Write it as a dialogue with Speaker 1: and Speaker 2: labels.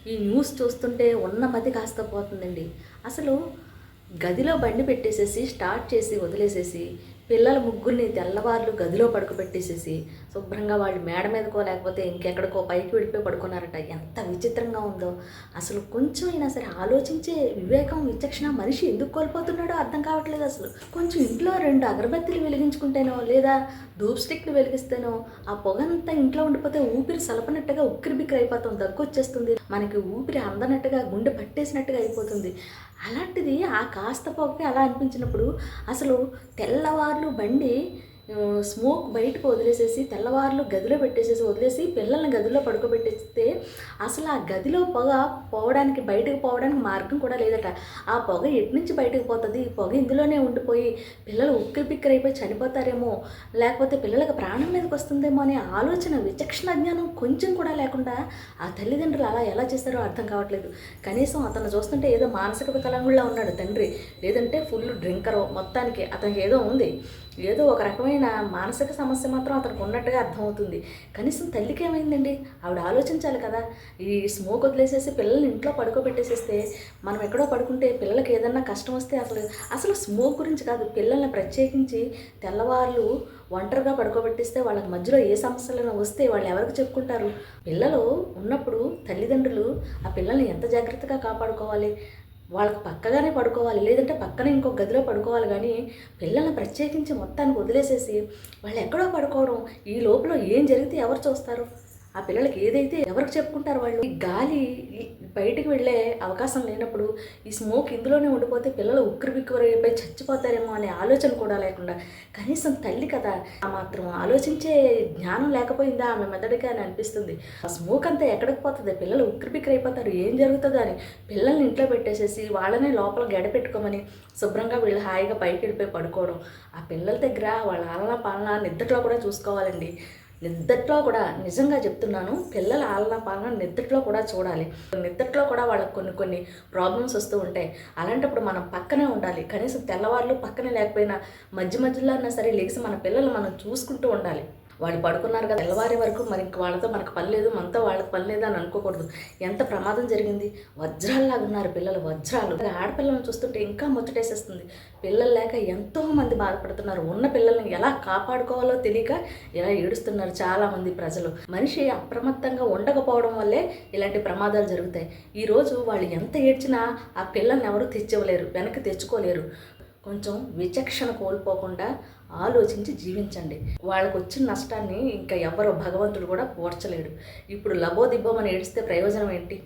Speaker 1: ఈ న్యూస్ చూస్తుంటే ఉన్న మతి కాస్త పోతుందండి. అసలు గదిలో బండి పెట్టేసేసి, స్టార్ట్ చేసి వదిలేసేసి, పిల్లల ముగ్గురిని తెల్లవార్లు గదిలో పడుకోబెట్టేసేసి, శుభ్రంగా వాళ్ళు మేడ మీదకో లేకపోతే ఇంకెక్కడికో పైకి వెళ్ళిపోయి పడుకున్నారట. ఎంత విచిత్రంగా ఉందో! అసలు కొంచెం అయినా సరే ఆలోచించే వివేకం, విచక్షణ మనిషి ఎందుకు కోల్పోతున్నాడో అర్థం కావట్లేదు అసలు. కొంచెం ఇంట్లో 2 అగరబత్తీలు వెలిగించుకుంటేనో, లేదా ధూప్ స్టిక్‌లు వెలిగిస్తేనో, ఆ పొగంతా ఇంట్లో ఉండిపోతే ఊపిరి సలపనట్టుగా ఉక్కిరిబిక్కిరి అయిపోతాం. దగ్గొచ్చేస్తుంది. మనకి ఊపిరి అందనట్టుగా, గుండె పట్టేసినట్టుగా అయిపోతుంది. అలాంటిది ఆ కాస్త పొగకి అలా అనిపించినప్పుడు అసలు తెల్లవార్లు బండి స్మోక్ బయటకు వదిలేసేసి తెల్లవార్లు గదిలో పెట్టేసేసి వదిలేసి పిల్లల్ని గదిలో పడుకోబెట్టేస్తే అసలు ఆ గదిలో పొగ పోవడానికి బయటకు పోవడానికి మార్గం కూడా లేదట. ఆ పొగ ఎట్నుంచి బయటకు పోతుంది? ఈ పొగ ఇందులోనే ఉండిపోయి పిల్లలు ఉక్కిరిబిక్కిరైపోయి చనిపోతారేమో, లేకపోతే పిల్లలకు ప్రాణం మీదకి వస్తుందేమో అనే ఆలోచన, విచక్షణ జ్ఞానం కొంచెం కూడా లేకుండా ఆ తల్లిదండ్రులు అలా ఎలా చేస్తారో అర్థం కావట్లేదు. కనీసం అతను చూస్తుంటే ఏదో మానసిక వికలాంగుల్లా ఉన్నాడు తండ్రి, లేదంటే ఫుల్ డ్రింకరో, మొత్తానికి అతనికి ఏదో ఉంది, ఏదో ఒక రకమైన మానసిక సమస్య మాత్రం అతనికి ఉన్నట్టుగా అర్థమవుతుంది. కనీసం తల్లికి ఏమైందండి? ఆవిడ ఆలోచించాలి కదా. ఈ స్మోక్ వదిలేసేసి పిల్లల్ని ఇంట్లో పడుకోబెట్టేసేస్తే, మనం ఎక్కడో పడుకుంటే పిల్లలకి ఏదన్నా కష్టం వస్తే అసలు స్మోక్ గురించి కాదు, పిల్లల్ని ప్రత్యేకించి తెల్లవార్లు ఒంటరిగా పడుకోబెట్టిస్తే వాళ్ళకి మధ్యలో ఏ సమస్యలైనా వస్తే వాళ్ళు ఎవరికి చెప్పుకుంటారు? పిల్లలు ఉన్నప్పుడు తల్లిదండ్రులు ఆ పిల్లల్ని ఎంత జాగ్రత్తగా కాపాడుకోవాలి. వాళ్ళకి పక్కగానే పడుకోవాలి, లేదంటే పక్కన ఇంకో గదిలో పడుకోవాలి. కానీ పిల్లల్ని ప్రత్యేకించి మొత్తానికి వదిలేసేసి వాళ్ళు ఎక్కడో పడుకోవడం, ఈ లోపల ఏం జరిగితే ఎవరు చూస్తారు? ఆ పిల్లలకి ఏదైతే ఎవరికి చెప్పుకుంటారు వాళ్ళు? ఈ గాలి బయటికి వెళ్ళే అవకాశం లేనప్పుడు ఈ స్మోక్ ఇందులోనే ఉండిపోతే పిల్లలు ఉక్కిరిబిక్కిరైపోయి చచ్చిపోతారేమో అనే ఆలోచన కూడా లేకుండా, కనీసం తల్లి కదా, ఆ మాత్రం ఆలోచించే జ్ఞానం లేకపోయిందా ఆమె మెదడుకి అని అనిపిస్తుంది. ఆ స్మోక్ అంతా ఎక్కడికి పోతుంది? పిల్లలు ఉక్కిరిబిక్కిరైపోతారు, ఏం జరుగుతుందో అని పిల్లల్ని ఇంట్లో పెట్టేసేసి వాళ్ళనే లోపల గడపెట్టుకోమని శుభ్రంగా వీళ్ళు హాయిగా పైకి వెళ్ళిపోయి పడుకోవడం. ఆ పిల్లల దగ్గర వాళ్ళ ఆలనా పాలన నిద్రలో కూడా చూసుకోవాలండి. నిద్దట్లో కూడా నిజంగా చెప్తున్నాను, పిల్లల ఆలనా పాలన నిద్దట్లో కూడా చూడాలి. నిద్దట్లో కూడా వాళ్ళకి కొన్ని కొన్ని ప్రాబ్లమ్స్ వస్తూ ఉంటాయి. అలాంటప్పుడు మనం పక్కనే ఉండాలి. కనీసం తెల్లవార్లు పక్కనే లేకపోయినా మధ్య మధ్యలో అన్నా సరే లేచి మన పిల్లలు మనం చూసుకుంటూ ఉండాలి. వాళ్ళు పడుకున్నారు కదా, తెల్లవారే వరకు మరి ఇంక వాళ్ళతో మనకు పని లేదు, మనతో వాళ్ళకి పని లేదు అని అనుకోకూడదు. ఎంత ప్రమాదం జరిగింది! వజ్రాల్లాగా ఉన్నారు పిల్లలు, వజ్రాలు. ఆడపిల్లలను చూస్తుంటే ఇంకా ముచ్చటేసేస్తుంది. పిల్లలు లేక ఎంతోమంది బాధపడుతున్నారు. ఉన్న పిల్లల్ని ఎలా కాపాడుకోవాలో తెలియక ఇలా ఏడుస్తున్నారు చాలామంది ప్రజలు. మనిషి అప్రమత్తంగా ఉండకపోవడం వల్లే ఇలాంటి ప్రమాదాలు జరుగుతాయి. ఈరోజు వాళ్ళు ఎంత ఏడ్చినా ఆ పిల్లల్ని ఎవరు తెచ్చివ్వలేరు, వెనక్కి తెచ్చుకోలేరు. కొంచెం విచక్షణ కోల్పోకుండా ఆలోచించి జీవించండి. వాళ్ళకు వచ్చిన నష్టాన్ని ఇంకా ఎవరో భగవంతుడు కూడా పూడ్చలేడు. ఇప్పుడు లబోదిబ్బమని ఏడిస్తే ప్రయోజనం ఏంటి?